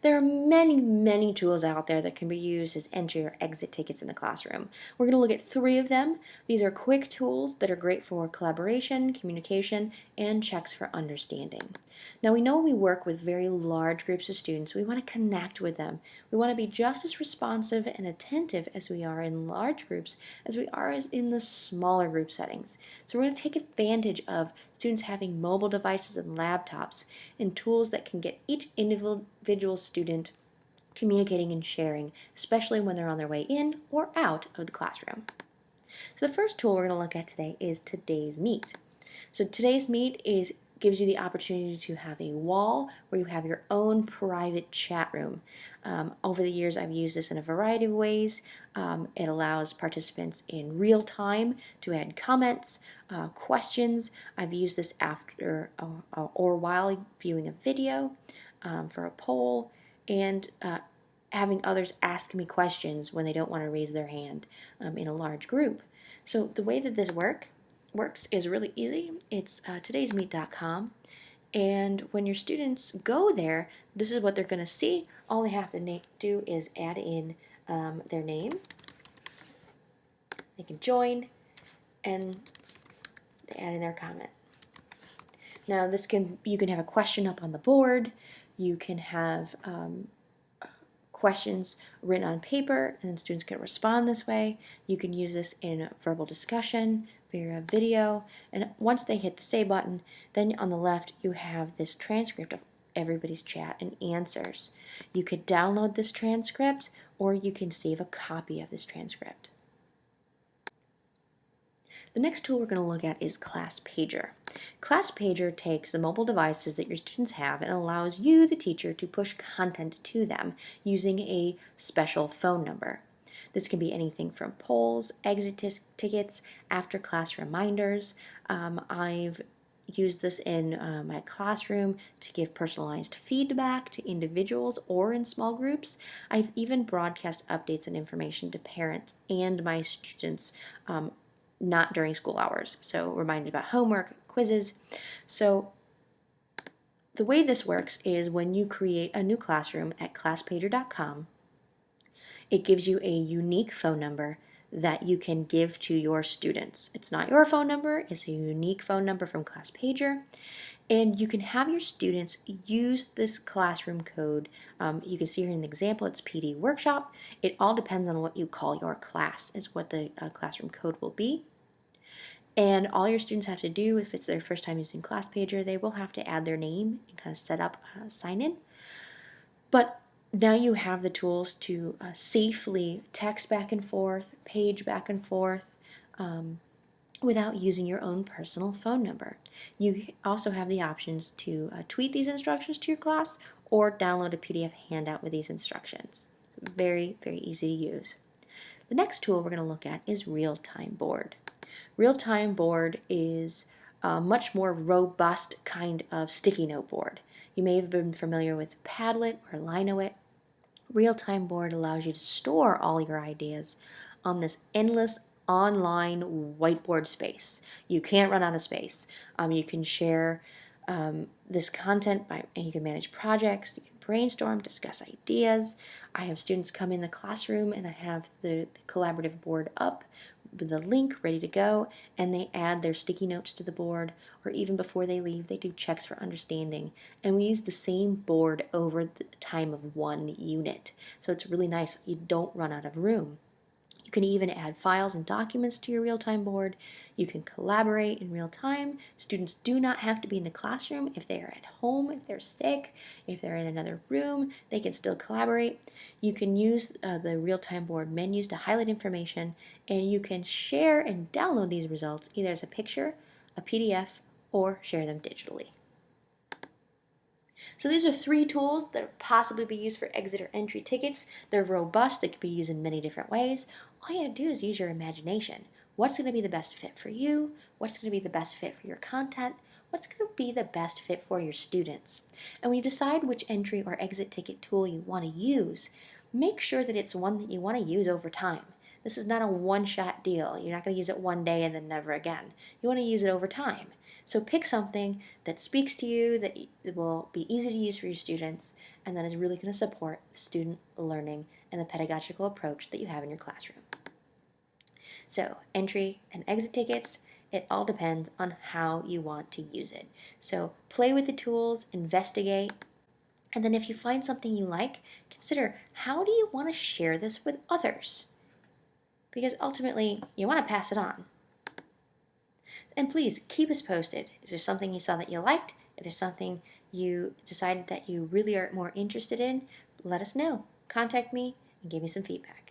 There are many tools out there that can be used as entry or exit tickets in the classroom. We're going to look at 3 of them. These are quick tools that are great for collaboration, communication, and checks for understanding. Now we know we work with very large groups of students. We want to connect with them. We want to be just as responsive and attentive as we are in large groups as we are in the smaller group settings. So we're going to take advantage of students having mobile devices and laptops and tools that can get each individual student communicating and sharing, especially when they're on their way in or out of the classroom. So the first tool we're going to look at today is Today's Meet. So Today's Meet gives you the opportunity to have a wall where you have your own private chat room. Over the years, I've used this in a variety of ways. It allows participants in real time to add comments, questions. I've used this after or while viewing a video for a poll, and having others ask me questions when they don't want to raise their hand in a large group. So the way that this works is really easy. It's todaysmeet.com, and when your students go there, this is what they're going to see. All they have to do is add in their name. They can join, and they add in their comment. Now you can have a question up on the board. You can have questions written on paper, and then students can respond this way. You can use this in verbal discussion via video, and once they hit the say button, then on the left you have this transcript of everybody's chat and answers. You could download this transcript, or you can save a copy of this transcript. The next tool we're going to look at is Class Pager. Class Pager takes the mobile devices that your students have and allows you, the teacher, to push content to them using a special phone number. This can be anything from polls, exit tickets, after class reminders. I've used this in my classroom to give personalized feedback to individuals or in small groups. I've even broadcast updates and information to parents and my students not during school hours. So reminded about homework, quizzes. So the way this works is when you create a new classroom at classpager.com, it gives you a unique phone number that you can give to your students. It's not your phone number, it's a unique phone number from ClassPager. And you can have your students use this classroom code. You can see here in the example, it's PD Workshop. It all depends on what you call your class, is what the classroom code will be. And all your students have to do, if it's their first time using ClassPager, they will have to add their name and kind of set up a sign-in. But now you have the tools to safely text back and forth, page back and forth, without using your own personal phone number. You also have the options to tweet these instructions to your class or download a PDF handout with these instructions. Very easy to use. The next tool we're going to look at is RealTime Board. RealTime Board is a much more robust kind of sticky note board. You may have been familiar with Padlet or Linoit. RealTime Board allows you to store all your ideas on this endless online whiteboard space. You can't run out of space. You can share this content and you can manage projects, you can brainstorm, discuss ideas. I have students come in the classroom and I have the collaborative board up with the link ready to go, and they add their sticky notes to the board, or even before they leave they do checks for understanding, and we use the same board over the time of one unit. So it's really nice, you don't run out of room. You can even add files and documents to your RealTime board. You can collaborate in real time. Students do not have to be in the classroom. If they are at home, if they're sick, if they're in another room, they can still collaborate. You can use the RealTime board menus to highlight information, and you can share and download these results either as a picture, a PDF, or share them digitally. So these are 3 tools that possibly be used for exit or entry tickets. They're robust, they can be used in many different ways. All you have to do is use your imagination. What's going to be the best fit for you? What's going to be the best fit for your content? What's going to be the best fit for your students? And when you decide which entry or exit ticket tool you want to use, make sure that it's one that you want to use over time. This is not a one-shot deal. You're not going to use it one day and then never again. You want to use it over time. So pick something that speaks to you, that will be easy to use for your students, and that is really going to support the student learning and the pedagogical approach that you have in your classroom. So entry and exit tickets, it all depends on how you want to use it. So play with the tools, investigate, and then if you find something you like, consider how do you want to share this with others? Because ultimately, you want to pass it on. And please keep us posted. If there's something you saw that you liked, if there's something you decided that you really are more interested in, let us know. Contact me and give me some feedback.